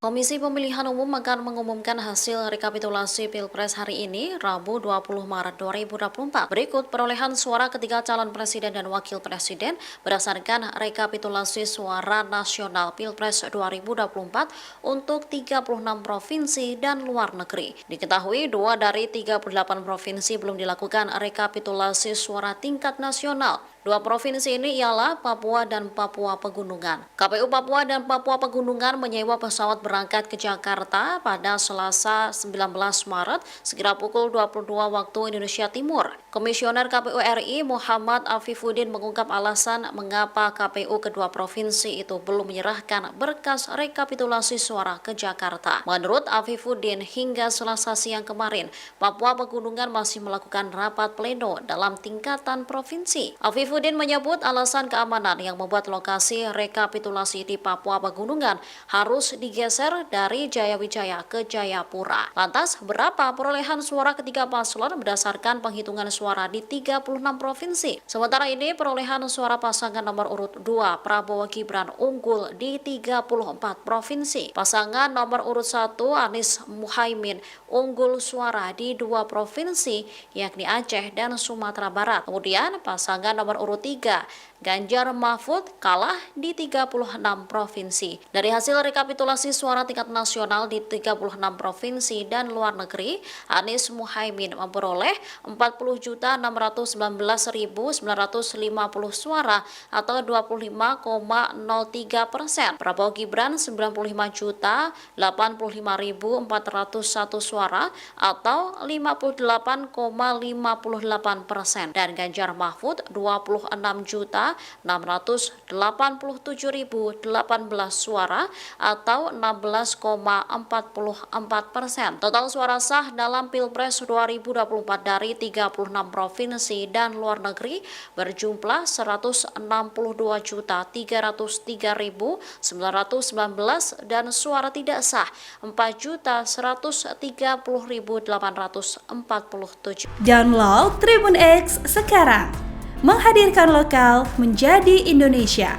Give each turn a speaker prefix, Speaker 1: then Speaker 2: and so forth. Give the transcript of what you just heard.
Speaker 1: Komisi Pemilihan Umum akan mengumumkan hasil rekapitulasi Pilpres hari ini, Rabu 20 Maret 2024. Berikut perolehan suara ketiga calon presiden dan wakil presiden berdasarkan rekapitulasi suara nasional Pilpres 2024 untuk 36 provinsi dan luar negeri. Diketahui 2 dari 38 provinsi belum dilakukan rekapitulasi suara tingkat nasional. 2 provinsi ini ialah Papua dan Papua Pegunungan. KPU Papua dan Papua Pegunungan menyewa pesawat berangkat ke Jakarta pada Selasa 19 Maret sekira pukul 22 waktu Indonesia Timur. Komisioner KPU RI Muhammad Afifuddin mengungkap alasan mengapa KPU kedua provinsi itu belum menyerahkan berkas rekapitulasi suara ke Jakarta. Menurut Afifuddin, hingga Selasa siang kemarin, Papua Pegunungan masih melakukan rapat pleno dalam tingkatan provinsi. Afifuddin menyebut alasan keamanan yang membuat lokasi rekapitulasi di Papua Pegunungan harus digeser dari Jayawijaya ke Jayapura. Lantas, berapa perolehan suara ketiga paslon berdasarkan penghitungan suara di 36 provinsi? Sementara ini, perolehan suara pasangan nomor urut 2 Prabowo Gibran unggul di 34 provinsi. Pasangan nomor urut 1 Anies Muhaimin unggul suara di 2 provinsi, yakni Aceh dan Sumatera Barat. Kemudian, pasangan nomor urut 3 Ganjar Mahfud kalah di 36 provinsi. Dari hasil rekapitulasi suara tingkat nasional di 36 provinsi dan luar negeri, Anies Muhaimin memperoleh 40.619.950 suara atau 25,03%. Prabowo Gibran 95.085.401 suara atau 58,58%. Dan Ganjar Mahfud 26.687.018 suara atau 16,44%. Total suara sah dalam Pilpres 2024 dari 36 provinsi dan luar negeri berjumlah 162.303.919 dan suara tidak sah 4.130.847.
Speaker 2: Download Tribun X sekarang, menghadirkan lokal menjadi Indonesia.